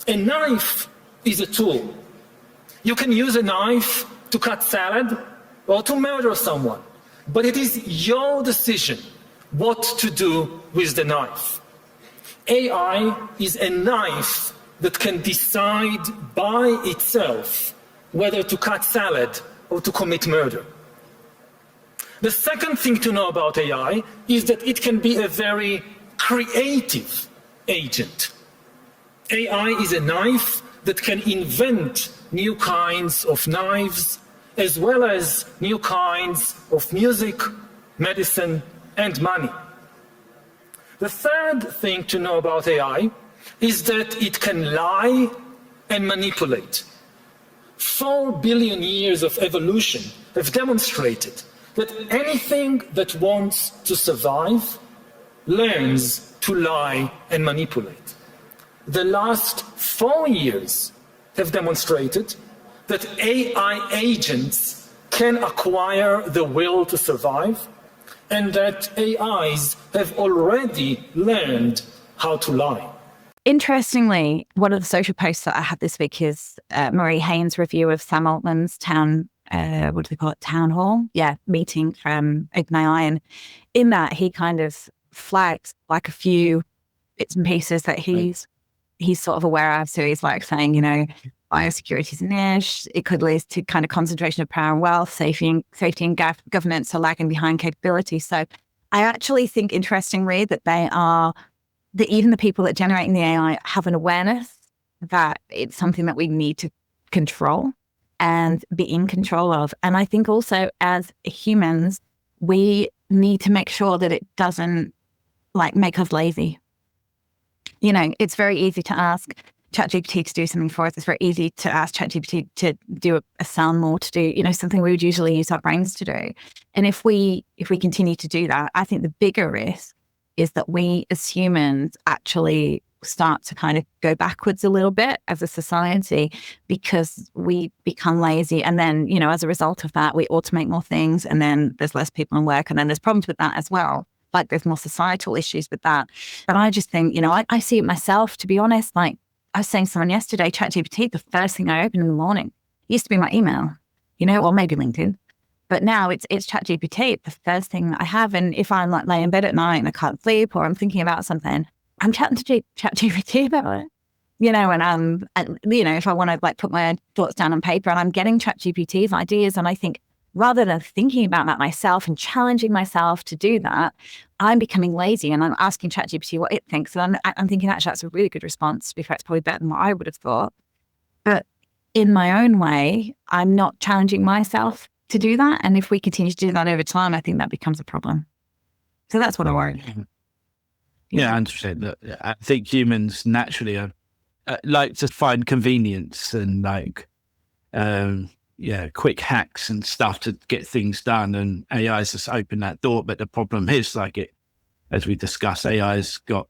A knife is a tool. You can use a knife to cut salad or to murder someone, but it is your decision what to do with the knife. AI is a knife that can decide by itself whether to cut salad or to commit murder. The second thing to know about AI is that it can be a very creative agent. AI is a knife that can invent new kinds of knives, as well as new kinds of music, medicine, and money. The third thing to know about AI is that it can lie and manipulate. 4 billion years of evolution have demonstrated that anything that wants to survive learns to lie and manipulate. The last 4 years have demonstrated that AI agents can acquire the will to survive, and that AIs have already learned how to lie. Interestingly, one of the social posts that I had this week is Marie Haynes' review of Sam Altman's Town what do they call it, town hall? Yeah, meeting from OpenAI. And in that, he kind of flags like a few bits and pieces that he's sort of aware of. So he's like saying, biosecurity is an issue. It could lead to kind of concentration of power and wealth. Safety and governance are lagging behind capability. So I actually think, interestingly, that even the people that are generating the AI have an awareness that it's something that we need to control and be in control of. And I think also as humans, we need to make sure that it doesn't make us lazy. It's very easy to ask ChatGPT to do something for us. It's very easy to ask ChatGPT to do a sound more, to do, something we would usually use our brains to do. And if we continue to do that, I think the bigger risk is that we as humans actually start to kind of go backwards a little bit as a society, because we become lazy. And then, as a result of that, we automate more things, and then there's less people in work. And then there's problems with that as well. Like there's more societal issues with that. But I just think, I see it myself, to be honest. Like I was saying to someone yesterday, ChatGPT, the first thing I open in the morning used to be my email, or maybe LinkedIn. But now it's ChatGPT, the first thing that I have. And if I'm lay in bed at night and I can't sleep, or I'm thinking about something, I'm chatting to ChatGPT about it. And if I want to put my thoughts down on paper, and I'm getting ChatGPT's ideas, and I think, rather than thinking about that myself and challenging myself to do that, I'm becoming lazy and I'm asking ChatGPT what it thinks. And I'm thinking, actually, that's a really good response. To be fair, it's probably better than what I would have thought. But in my own way, I'm not challenging myself to do that. And if we continue to do that over time, I think that becomes a problem. So that's what I worry. Yeah, I understand that. I think humans naturally like to find convenience and quick hacks and stuff to get things done, and AI's just opened that door. But the problem is, as we discussed, AI's got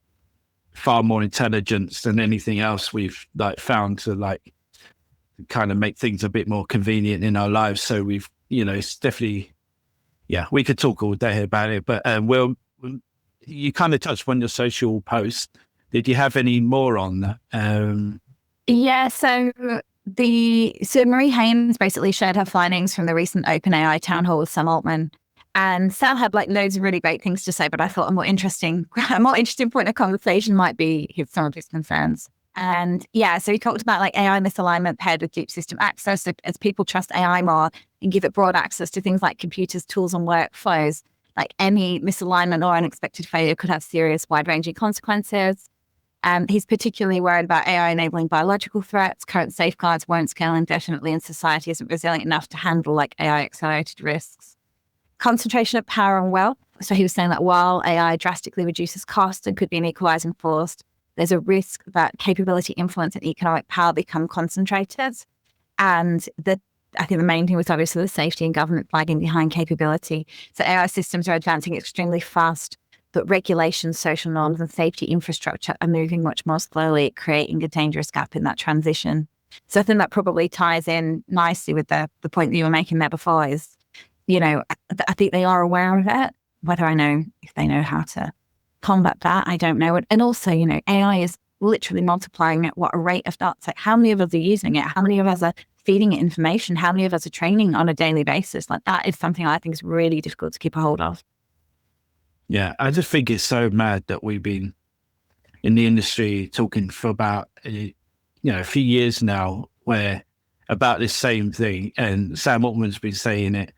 far more intelligence than anything else we've found to kind of make things a bit more convenient in our lives. So we've, it's definitely, we could talk all day about it, but you kind of touched on your social post. Did you have any more on that? Yeah, so Marie Haynes basically shared her findings from the recent OpenAI town hall with Sam Altman. And Sam had loads of really great things to say, but I thought a more interesting point of conversation might be some of his concerns. And so he talked about AI misalignment paired with deep system access. So as people trust AI more and give it broad access to things like computers, tools, and workflows, any misalignment or unexpected failure could have serious, wide-ranging consequences. He's particularly worried about AI enabling biological threats. Current safeguards won't scale indefinitely, and society isn't resilient enough to handle AI accelerated risks. Concentration of power and wealth. So he was saying that while AI drastically reduces cost and could be an equalizing force, there's a risk that capability, influence, and economic power become concentrated. And I think the main thing was obviously the safety and government lagging behind capability. So AI systems are advancing extremely fast, but regulations, social norms, and safety infrastructure are moving much more slowly, creating a dangerous gap in that transition. So I think that probably ties in nicely with the point that you were making there before is, I think they are aware of it. Whether I know if they know how to combat that, I don't know. And also, AI is literally multiplying at what a rate of knots. How many of us are using it? How many of us are feeding it information? How many of us are training on a daily basis? That is something I think is really difficult to keep a hold of. Yeah, I just think it's so mad that we've been in the industry talking for about a few years now about this same thing. And Sam Altman's been saying it,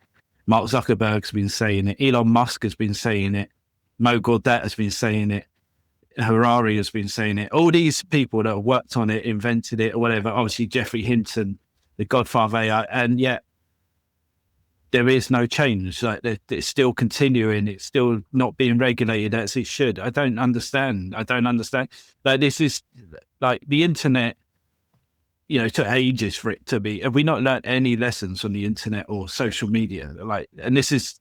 Mark Zuckerberg's been saying it, Elon Musk has been saying it, Mo Gaudet has been saying it, Harari has been saying it. All these people that have worked on it, invented it, or whatever. Obviously, Jeffrey Hinton, the godfather of AI, and yet there is no change. It's still continuing. It's still not being regulated as it should. I don't understand. This is the internet. It took ages for it to be. Have we not learned any lessons from the internet or social media? And this is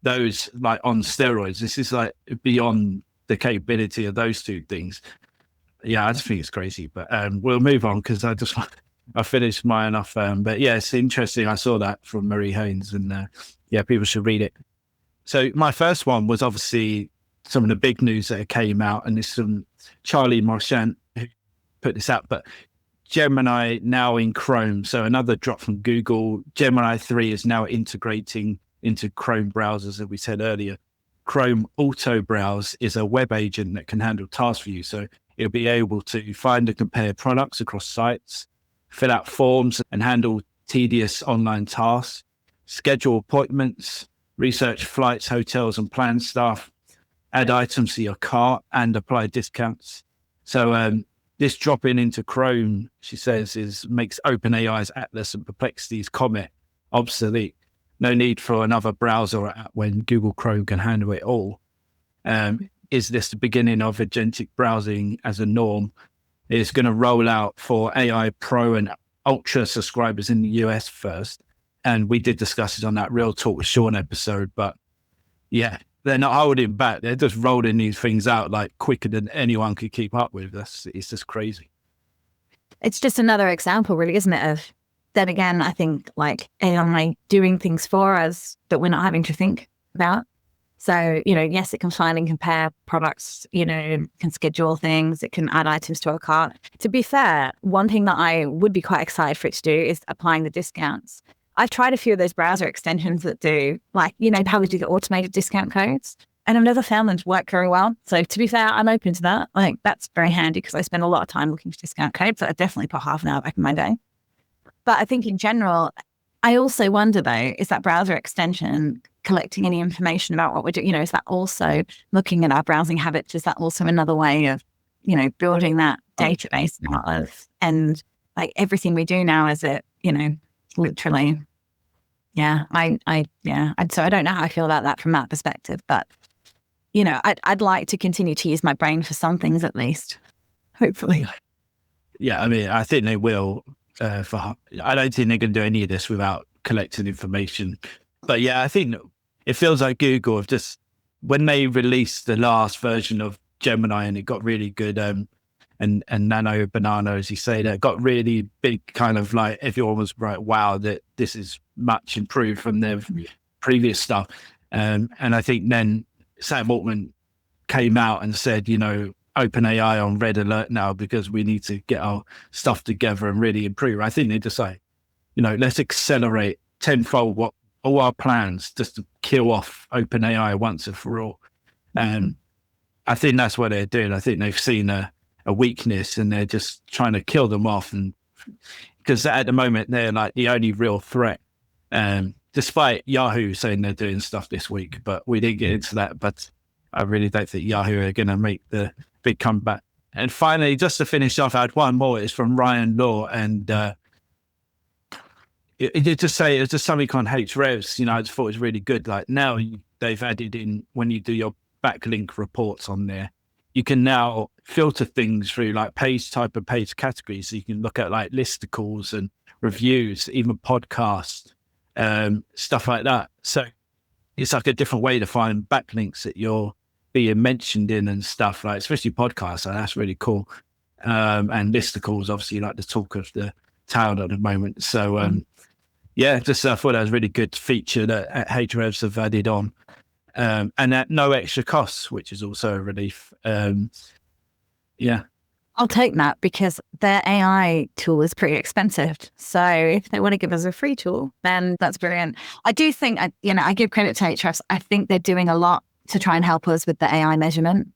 those on steroids. This is beyond the capability of those two things. Yeah, I just think it's crazy. But we'll move on because I finished mine off. But yeah, it's interesting. I saw that from Marie Haynes, and people should read it. So my first one was obviously some of the big news that came out, and it's from Charlie Marchant who put this out. But Gemini now in Chrome. So another drop from Google. Gemini 3 is now integrating into Chrome browsers, as we said earlier. Chrome Auto Browse is a web agent that can handle tasks for you. So it'll be able to find and compare products across sites, fill out forms and handle tedious online tasks, schedule appointments, research flights, hotels and plan stuff, add items to your cart and apply discounts. So this dropping into Chrome, she says, makes OpenAI's Atlas and Perplexity's Comet obsolete. No need for another browser or app when Google Chrome can handle it all. Is this the beginning of agentic browsing as a norm? It's going to roll out for AI Pro and Ultra subscribers in the US first. And we did discuss it on that Real Talk with Sean episode. But yeah, they're not holding back. They're just rolling these things out like quicker than anyone could keep up with. It's just crazy. It's just another example, really, isn't it? Of then again, I think like AI doing things for us that we're not having to think about. So, yes, it can find and compare products, can schedule things, it can add items to our cart. To be fair, one thing that I would be quite excited for it to do is applying the discounts. I've tried a few of those browser extensions that do, like, how we do the automated discount codes, and I've never found them to work very well. So to be fair, I'm open to that. Like, that's very handy because I spend a lot of time looking for discount codes. So I definitely put half an hour back in my day. But I think in general, I also wonder though, is that browser extension collecting any information about what we're doing? Is that also looking at our browsing habits? Is that also another way of, building that database out of, and like everything we do now is it, literally. Yeah. So I don't know how I feel about that from that perspective, but I'd like to continue to use my brain for some things at least, hopefully. Yeah. I mean, I think they will. I don't think they're going to do any of this without collecting information. But yeah, I think it feels like Google have just, when they released the last version of Gemini and it got really good, and Nano Banana, as you say, that got really big, kind of like everyone was right, wow, that this is much improved from their previous stuff. And I think then Sam Altman came out and said, OpenAI on red alert now because we need to get our stuff together and really improve. I think they decide, let's accelerate tenfold what all our plans just to kill off OpenAI once and for all. And I think that's what they're doing. I think they've seen a weakness and they're just trying to kill them off. And because at the moment they're like the only real threat. Despite Yahoo saying they're doing stuff this week, but we didn't get into that. But I really don't think Yahoo are going to make the big comeback. And finally, just to finish off, I had one more. It's from Ryan Law, and it just say it's just something on Ahrefs. I just thought it was really good. Like now they've added in when you do your backlink reports on there, you can now filter things through like page type and page categories. So you can look at like listicles and reviews, even podcasts, stuff like that. So it's like a different way to find backlinks that you're being mentioned in and stuff, like especially podcasts. So that's really cool. And listicles, obviously, like the talk of the town at the moment. So just I thought that was a really good feature that Ahrefs have added on, and at no extra costs, which is also a relief. I'll take that because their AI tool is pretty expensive. So if they want to give us a free tool, then that's brilliant. I do think, I give credit to Ahrefs. I think they're doing a lot to try and help us with the AI measurement,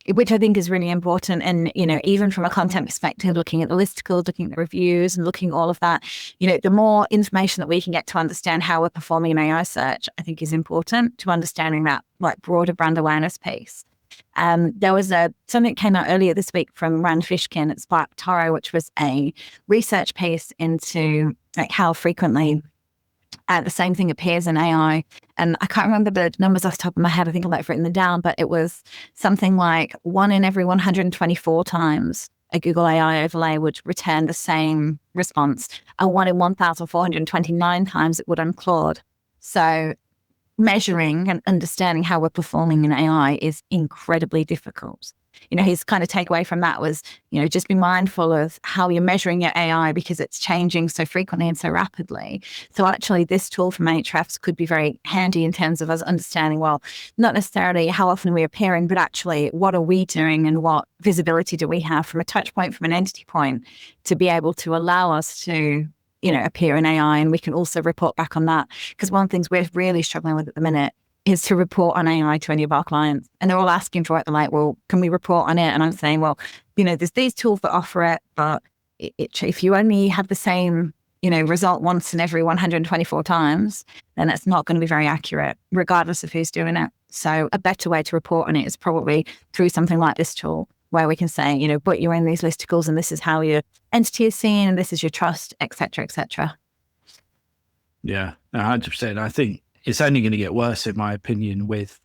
which I think is really important. And, even from a content perspective, looking at the listicles, looking at the reviews and looking at all of that, the more information that we can get to understand how we're performing in AI search, I think is important to understanding that like broader brand awareness piece. There was something that came out earlier this week from Rand Fishkin at Spark Toro, which was a research piece into like how frequently the same thing appears in AI. And I can't remember the numbers off the top of my head. I think I might have written them down, but it was something like 1 in every 124 times a Google AI overlay would return the same response, and 1 in 1,429 times it would on Claude. So measuring and understanding how we're performing in AI is incredibly difficult. his kind of takeaway from that was, just be mindful of how you're measuring your AI because it's changing so frequently and so rapidly. So actually this tool from Ahrefs could be very handy in terms of us understanding, well, not necessarily how often we're appearing, but actually what are we doing and what visibility do we have from a touch point, from an entity point, to be able to allow us to appear in AI, and we can also report back on that. Because one of the things we're really struggling with at the minute is to report on AI to any of our clients. And they're all asking for it. They're like, well, can we report on it? And I'm saying, well, there's these tools that offer it, but if you only have the same, result once in every 124 times, then it's not going to be very accurate, regardless of who's doing it. So a better way to report on it is probably through something like this tool, where we can say, but you're in these listicles and this is how your entity is seen and this is your trust, et cetera, et cetera. Yeah, 100%. I think it's only going to get worse, in my opinion, with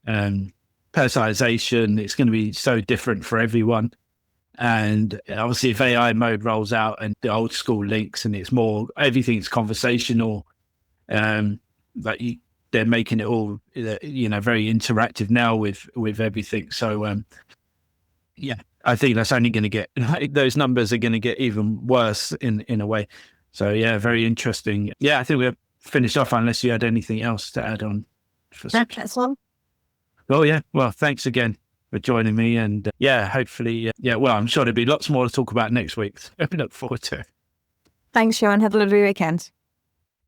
personalization. It's going to be so different for everyone. And obviously if AI mode rolls out and the old school links and it's more, everything's conversational, they're making it all, very interactive now with everything. So, yeah, I think that's only going to get, those numbers are going to get even worse in a way. So yeah, very interesting. Yeah, I think we're finished off unless you had anything else to add on. That's one. Oh yeah, well, thanks again for joining me. And hopefully, well, I'm sure there'll be lots more to talk about next week. So I look forward to it. Thanks, Sean. Have a lovely weekend.